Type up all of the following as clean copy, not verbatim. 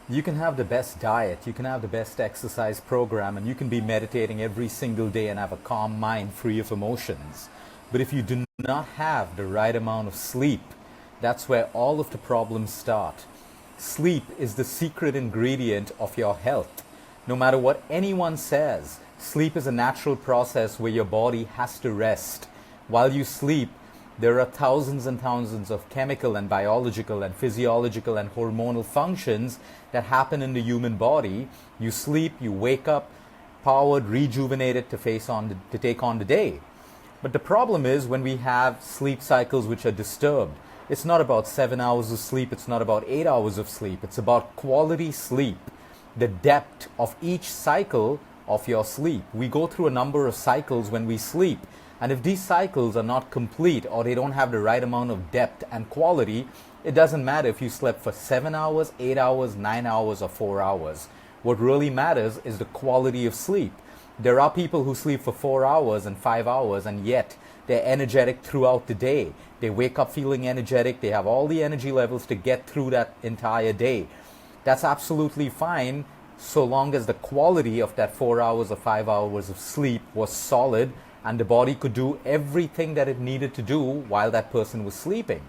You can have the best diet, you can have the best exercise program, and you can be meditating every single day and have a calm mind free of emotions. But if you do not have the right amount of sleep, that's where all of the problems start. Sleep is the secret ingredient of your health. No matter what anyone says, sleep is a natural process where your body has to rest. While you sleep, there are thousands and thousands of chemical and biological and physiological and hormonal functions that happen in the human body. You sleep, you wake up, powered, rejuvenated to take on the day. But the problem is when we have sleep cycles which are disturbed. It's not about 7 hours of sleep, it's not about 8 hours of sleep, it's about quality sleep, the depth of each cycle of your sleep. We go through a number of cycles when we sleep. And if these cycles are not complete or they don't have the right amount of depth and quality, it doesn't matter if you slept for 7 hours, 8 hours, 9 hours, or 4 hours. What really matters is the quality of sleep. There are people who sleep for 4 hours and 5 hours, and yet they're energetic throughout the day. They wake up feeling energetic. They have all the energy levels to get through that entire day. That's absolutely fine so long as the quality of that 4 hours or 5 hours of sleep was solid and the body could do everything that it needed to do while that person was sleeping.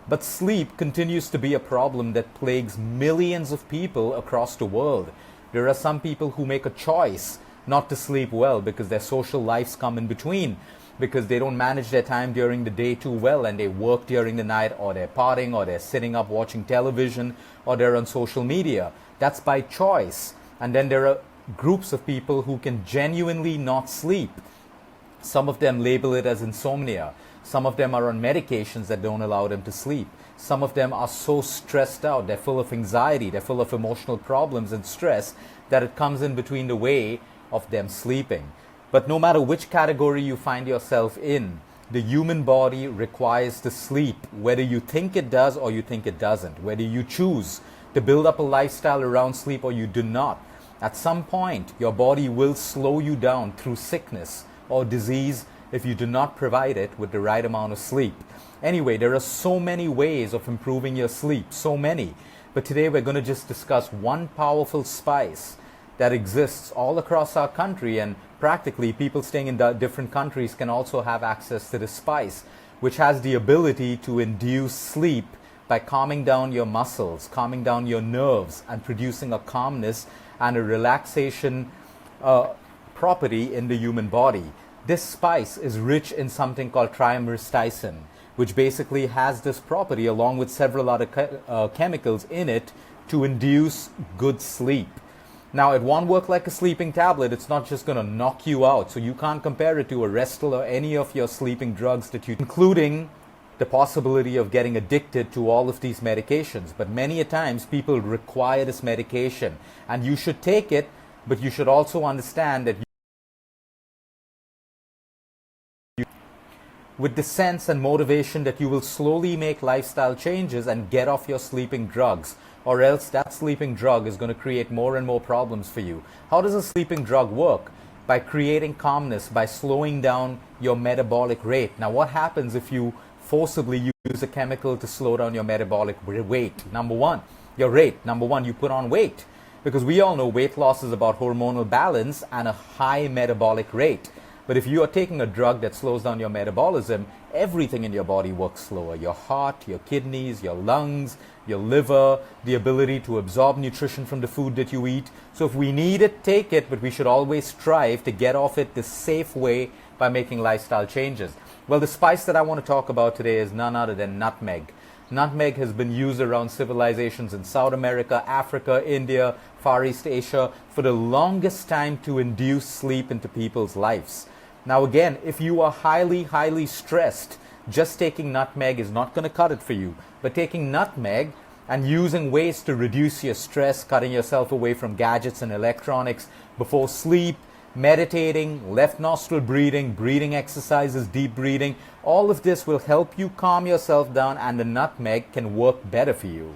But sleep continues to be a problem that plagues millions of people across the world. There are some people who make a choice not to sleep well because their social lives come in between, because they don't manage their time during the day too well and they work during the night, or they're partying, or they're sitting up watching television, or they're on social media. That's by choice. And then there are groups of people who can genuinely not sleep. Some of them label it as insomnia. Some of them are on medications that don't allow them to sleep. Some of them are so stressed out, they're full of anxiety, they're full of emotional problems and stress that it comes in between the way of them sleeping. But no matter which category you find yourself in, the human body requires to sleep, whether you think it does or you think it doesn't, whether you choose to build up a lifestyle around sleep or you do not. At some point, your body will slow you down through sickness or disease if you do not provide it with the right amount of sleep. Anyway, there are so many ways of improving your sleep, so many. But today we're going to just discuss one powerful spice that exists all across our country, and practically people staying in different countries can also have access to this spice, which has the ability to induce sleep by calming down your muscles, calming down your nerves, and producing a calmness and a relaxation property in the human body. This spice is rich in something called triamyristicin, which basically has this property along with several other chemicals in it to induce good sleep. Now, it won't work like a sleeping tablet. It's not just going to knock you out. So you can't compare it to a Restil or any of your sleeping drugs that you, including the possibility of getting addicted to all of these medications. But many a times people require this medication, and you should take it, but you should also understand that with the sense and motivation that you will slowly make lifestyle changes and get off your sleeping drugs, or else that sleeping drug is going to create more and more problems for you. How does a sleeping drug work? By creating calmness, by slowing down your metabolic rate. Now, what happens if you forcibly use a chemical to slow down your metabolic rate? Number one, you put on weight. Because we all know weight loss is about hormonal balance and a high metabolic rate. But if you are taking a drug that slows down your metabolism, everything in your body works slower. Your heart, your kidneys, your lungs, your liver, the ability to absorb nutrition from the food that you eat. So if we need it, take it, but we should always strive to get off it the safe way by making lifestyle changes. Well, the spice that I want to talk about today is none other than nutmeg. Nutmeg has been used around civilizations in South America, Africa, India, Far East Asia for the longest time to induce sleep into people's lives. Now again, if you are highly stressed, just taking nutmeg is not going to cut it for you. But taking nutmeg and using ways to reduce your stress, cutting yourself away from gadgets and electronics before sleep, meditating, left nostril breathing, breathing exercises, deep breathing, all of this will help you calm yourself down, and the nutmeg can work better for you.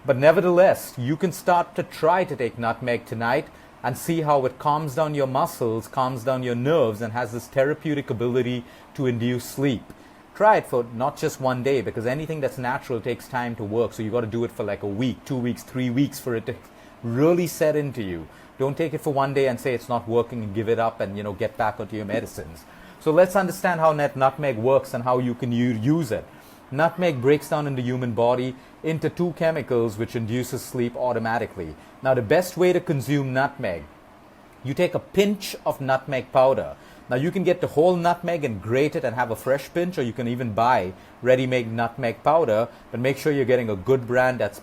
But nevertheless, you can start to try to take nutmeg tonight and see how it calms down your muscles, calms down your nerves, and has this therapeutic ability to induce sleep. Try it for not just one day, because anything that's natural takes time to work. So you got to do it for like a week, 2 weeks, 3 weeks for it to really set into you. Don't take it for one day and say it's not working and give it up and get back onto your medicines. So let's understand how nutmeg works and how you can use it. Nutmeg breaks down in the human body into two chemicals which induces sleep automatically. Now the best way to consume nutmeg, you take a pinch of nutmeg powder. Now you can get the whole nutmeg and grate it and have a fresh pinch, or you can even buy ready-made nutmeg powder, but make sure you're getting a good brand that's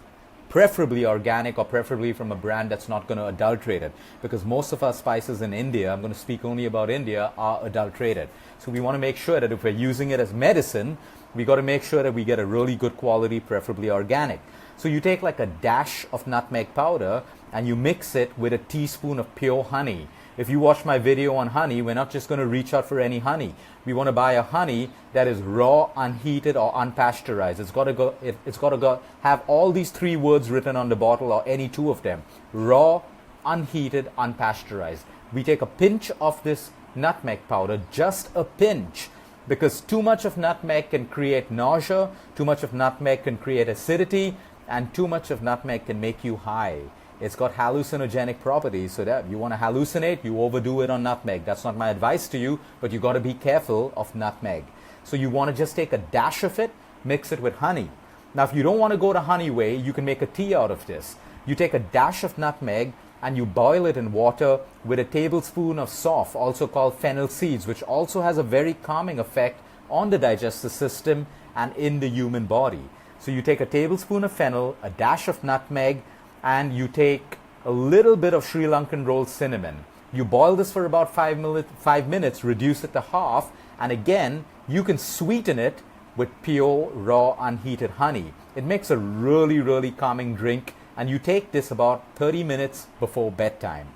preferably organic, or preferably from a brand that's not going to adulterate it, because most of our spices in India, I'm going to speak only about India, are adulterated. So we want to make sure that if we're using it as medicine, we got to make sure that we get a really good quality, preferably organic. So you take like a dash of nutmeg powder and you mix it with a teaspoon of pure honey. If you watch my video on honey, we're not just going to reach out for any honey. We want to buy a honey that is raw, unheated, or unpasteurized. It's got to have all these three words written on the bottle, or any two of them: raw, unheated, unpasteurized. We take a pinch of this nutmeg powder, just a pinch, because too much of nutmeg can create nausea, too much of nutmeg can create acidity, and too much of nutmeg can make you high. It's got hallucinogenic properties, so that you want to hallucinate, you overdo it on nutmeg. That's not my advice to you, but you got to be careful of nutmeg. So you want to just take a dash of it, mix it with honey. Now if you don't want to go the honey way, you can make a tea out of this. You take a dash of nutmeg and you boil it in water with a tablespoon of soft, also called fennel seeds, which also has a very calming effect on the digestive system and in the human body. So you take a tablespoon of fennel, a dash of nutmeg, and you take a little bit of Sri Lankan rolled cinnamon. You boil this for about 5 minutes, reduce it to half, and again, you can sweeten it with pure, raw, unheated honey. It makes a really, really calming drink, and you take this about 30 minutes before bedtime.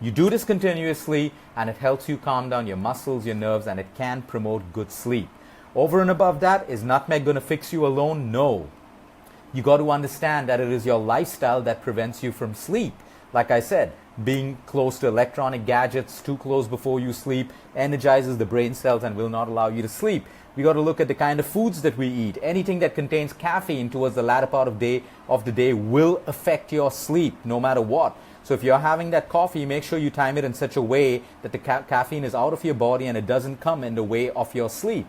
You do this continuously, and it helps you calm down your muscles, your nerves, and it can promote good sleep. Over and above that, is nutmeg going to fix you alone? No. You got to understand that it is your lifestyle that prevents you from sleep. Like I said, being close to electronic gadgets too close before you sleep energizes the brain cells and will not allow you to sleep. We got to look at the kind of foods that we eat. Anything that contains caffeine towards the latter part of the day will affect your sleep no matter what. So if you're having that coffee, make sure you time it in such a way that the caffeine is out of your body and it doesn't come in the way of your sleep.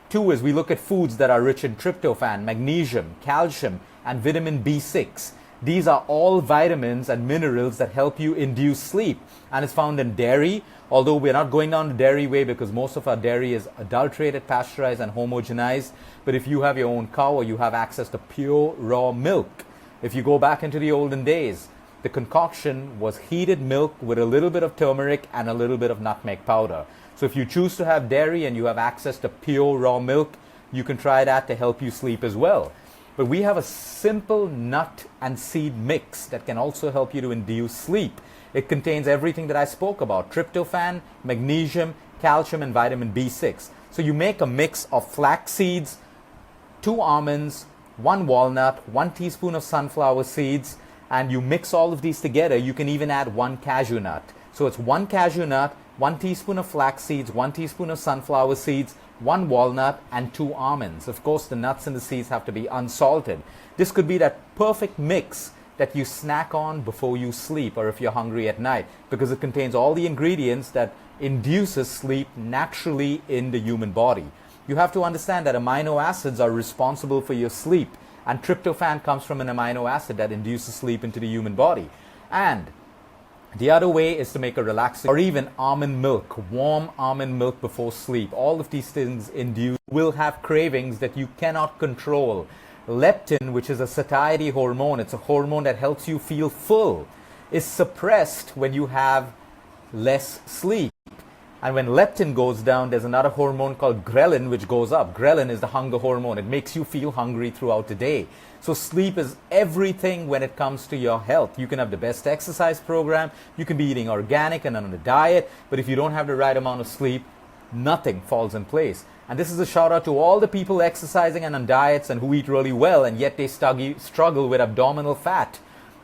Two is we look at foods that are rich in tryptophan, magnesium, calcium, and vitamin B6. These are all vitamins and minerals that help you induce sleep, and it's found in dairy, although we're not going down the dairy way because most of our dairy is adulterated, pasteurized, and homogenized. But if you have your own cow or you have access to pure raw milk, if you go back into the olden days, the concoction was heated milk with a little bit of turmeric and a little bit of nutmeg powder. So if you choose to have dairy and you have access to pure raw milk, you can try that to help you sleep as well. But we have a simple nut and seed mix that can also help you to induce sleep. It contains everything that I spoke about: tryptophan, magnesium, calcium, and vitamin B6. So you make a mix of flax seeds, 2 almonds, 1 walnut, 1 teaspoon of sunflower seeds, and you mix all of these together. You can even add 1 cashew nut. So it's 1 cashew nut, 1 teaspoon of flax seeds, 1 teaspoon of sunflower seeds, 1 walnut, and 2 almonds. Of course, the nuts and the seeds have to be unsalted. This could be that perfect mix that you snack on before you sleep, or if you're hungry at night, because it contains all the ingredients that induces sleep naturally in the human body. You have to understand that amino acids are responsible for your sleep, and tryptophan comes from an amino acid that induces sleep into the human body. And the other way is to make a relaxing, or even almond milk, warm almond milk before sleep. All of these things will have cravings that you cannot control. Leptin, which is a satiety hormone, it's a hormone that helps you feel full, is suppressed when you have less sleep. And when leptin goes down, there's another hormone called ghrelin which goes up. Ghrelin is the hunger hormone. It makes you feel hungry throughout the day. So sleep is everything when it comes to your health. You can have the best exercise program, you can be eating organic and on a diet, but if you don't have the right amount of sleep, nothing falls in place. And this is a shout out to all the people exercising and on diets and who eat really well, and yet they struggle with abdominal fat.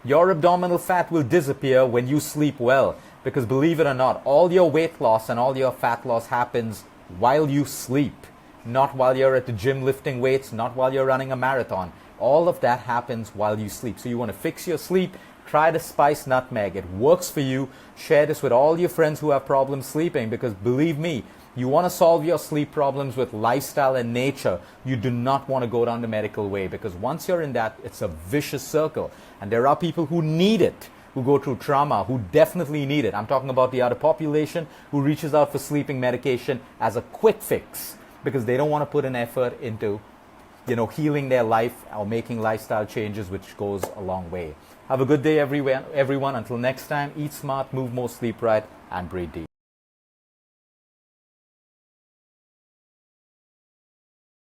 Your abdominal fat will disappear when you sleep well. Because believe it or not, all your weight loss and all your fat loss happens while you sleep. Not while you're at the gym lifting weights, not while you're running a marathon. All of that happens while you sleep. So you want to fix your sleep, Try the spiced nutmeg. It works for you. Share this with all your friends who have problems sleeping, because believe me, you want to solve your sleep problems with lifestyle and nature. You do not want to go down the medical way, because once you're in that, it's a vicious circle. And there are people who need it, who go through trauma, who definitely need it. I'm talking about the other population who reaches out for sleeping medication as a quick fix because they don't want to put an effort into, healing their life or making lifestyle changes, which goes a long way. Have a good day, everyone. Until next time, eat smart, move more, sleep right, and breathe deep.